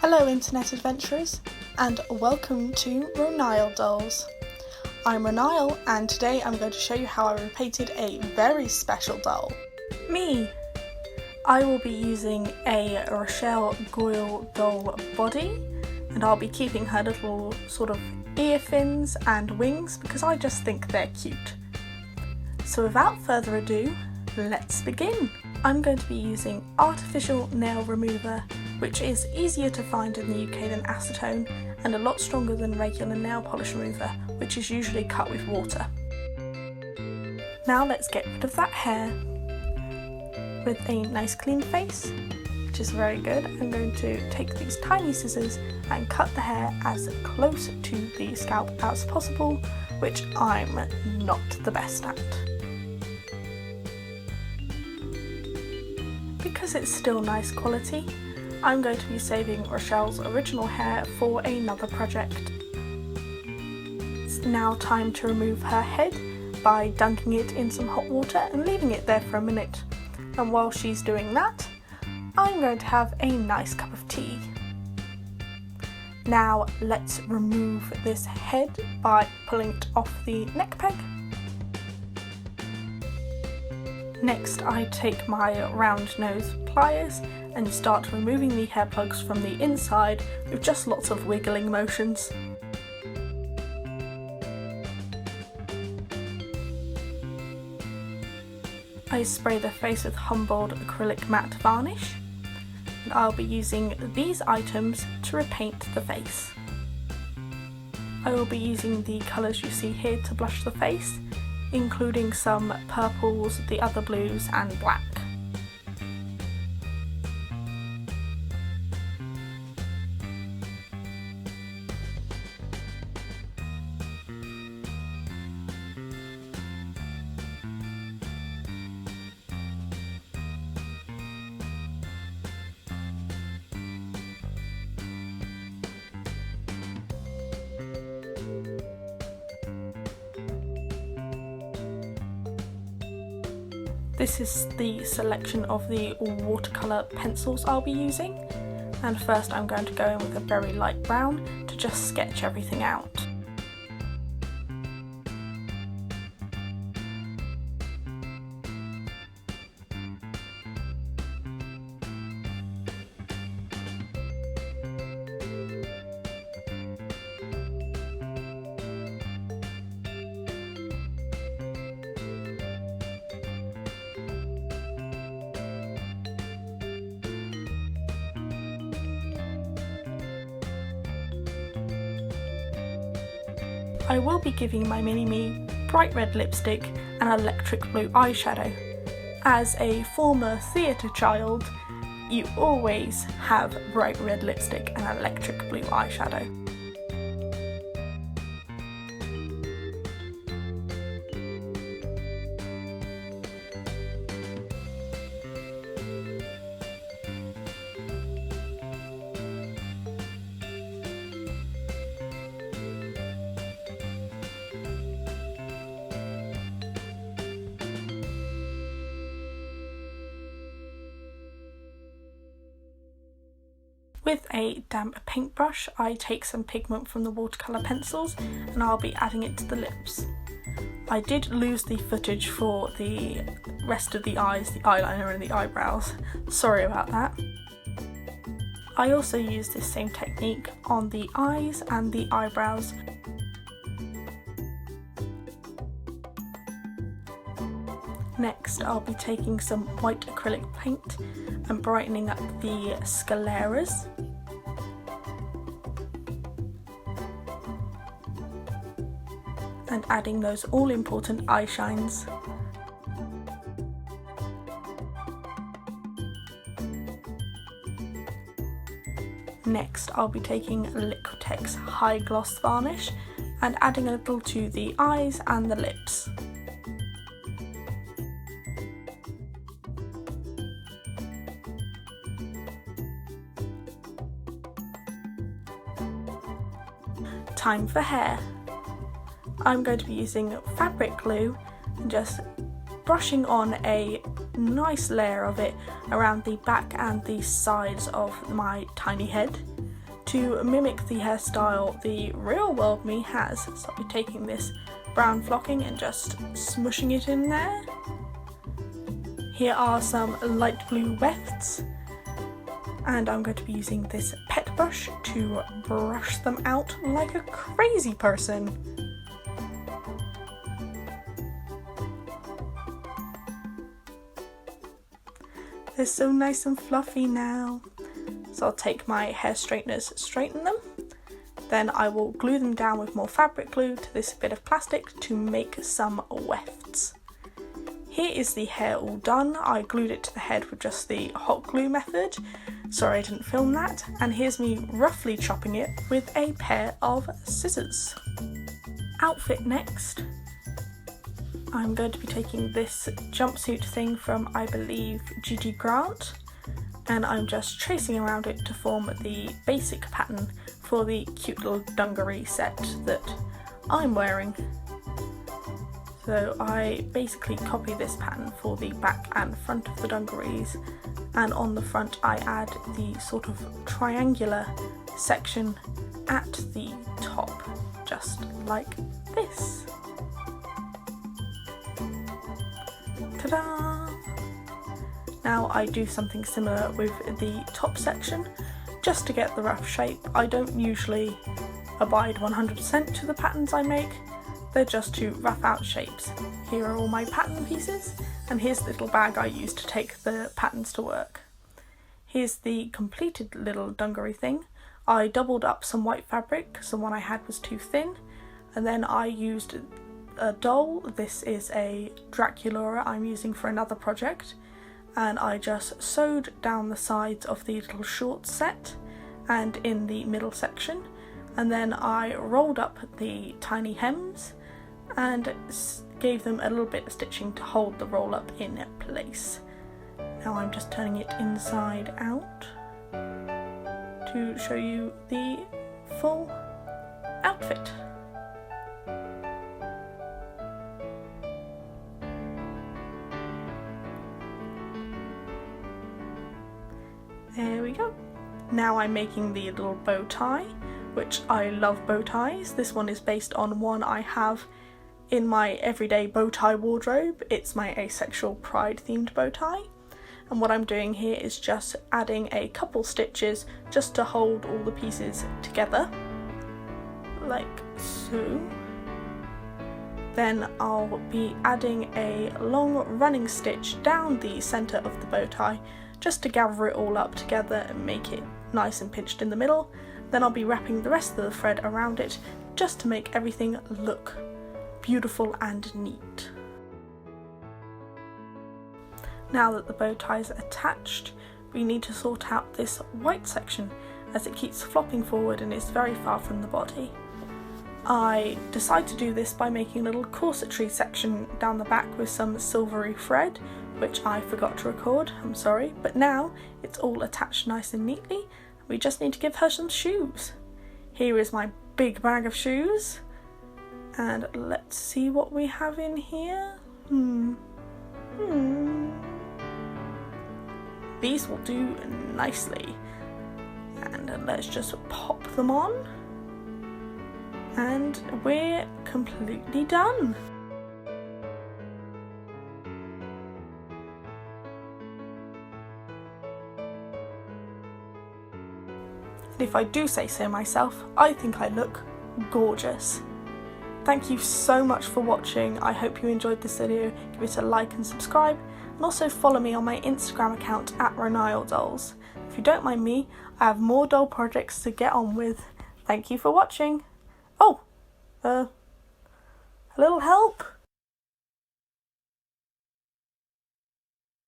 Hello internet adventurers, and welcome to Rochelle Dolls. I'm Rochelle, and today I'm going to show you how I repainted a very special doll. Me! I will be using a Rochelle Goyle doll body, and I'll be keeping her little sort of ear fins and wings because I just think they're cute. So without further ado, let's begin! I'm going to be using artificial nail remover, which is easier to find in the UK than acetone and a lot stronger than regular nail polish remover, which is usually cut with water. Now let's get rid of that hair. With a nice clean face, which is very good, I'm going to take these tiny scissors and cut the hair as close to the scalp as possible, which I'm not the best at. Because it's still nice quality, I'm going to be saving Rochelle's original hair for another project. It's now time to remove her head by dunking it in some hot water and leaving it there for a minute. And while she's doing that, I'm going to have a nice cup of tea. Now let's remove this head by pulling it off the neck peg. Next, I take my round nose pliers and start removing the hair plugs from the inside with just lots of wiggling motions. I spray the face with Humboldt acrylic matte varnish, and I'll be using these items to repaint the face. I will be using the colours you see here to blush the face, including some purples, the other blues and black. This is the selection of the watercolour pencils I'll be using, and first I'm going to go in with a very light brown to just sketch everything out. I will be giving my mini-me bright red lipstick and electric blue eyeshadow. As a former theatre child, you always have bright red lipstick and electric blue eyeshadow. With a damp paintbrush, I take some pigment from the watercolour pencils and I'll be adding it to the lips. I did lose the footage for the rest of the eyes, the eyeliner and the eyebrows. Sorry about that. I also use this same technique on the eyes and the eyebrows. Next, I'll be taking some white acrylic paint and brightening up the scaleras. And adding those all-important eye shines. Next, I'll be taking Liquitex High Gloss Varnish and adding a little to the eyes and the lips. Time for hair. I'm going to be using fabric glue and just brushing on a nice layer of it around the back and the sides of my tiny head. to mimic the hairstyle the real world me has. So I'll be taking this brown flocking and just smushing it in there. Here are some light blue wefts, and I'm going to be using this pet brush to brush them out like a crazy person. They're so nice and fluffy now. So I'll take my hair straighteners, straighten them. Then I will glue them down with more fabric glue to this bit of plastic to make some wefts. Here is the hair all done. I glued it to the head with just the hot glue method. Sorry I didn't film that. And here's me roughly chopping it with a pair of scissors. Outfit next. I'm going to be taking this jumpsuit thing from, I believe, Gigi Grant, and I'm just tracing around it to form the basic pattern for the cute little dungaree set that I'm wearing. So I basically copy this pattern for the back and front of the dungarees, and on the front I add the sort of triangular section at the top, just like this. Ta-da! Now I do something similar with the top section, just to get the rough shape. I don't usually abide 100% to the patterns I make, they're just to rough out shapes. Here are all my pattern pieces, and here's the little bag I use to take the patterns to work. Here's the completed little dungaree thing. I doubled up some white fabric because the one I had was too thin, and then I used a doll. This is a Draculaura I'm using for another project, and I just sewed down the sides of the little short set and in the middle section, and then I rolled up the tiny hems and gave them a little bit of stitching to hold the roll up in place. Now I'm just turning it inside out to show you the full outfit. There we go. Now I'm making the little bow tie, which I love bow ties. This one is based on one I have in my everyday bow tie wardrobe. It's my asexual pride themed bow tie. And what I'm doing here is just adding a couple stitches just to hold all the pieces together, like so. Then I'll be adding a long running stitch down the centre of the bow tie just to gather it all up together and make it nice and pinched in the middle. Then I'll be wrapping the rest of the thread around it just to make everything look beautiful and neat. Now that the bow tie is attached, we need to sort out this white section as it keeps flopping forward and is very far from the body. I decide to do this by making a little corsetry section down the back with some silvery thread, which I forgot to record, I'm sorry, but now it's all attached nice and neatly. We just need to give her some shoes. Here is my big bag of shoes, and let's see what we have in here. These will do nicely, and let's just pop them on, and we're completely done. And if I do say so myself, I think I look gorgeous. Thank you so much for watching. I hope you enjoyed this video. Give it a like and subscribe, and also follow me on my Instagram account at Rochelle Dolls. If you don't mind me, I have more doll projects to get on with. Thank you for watching. Oh, a little help.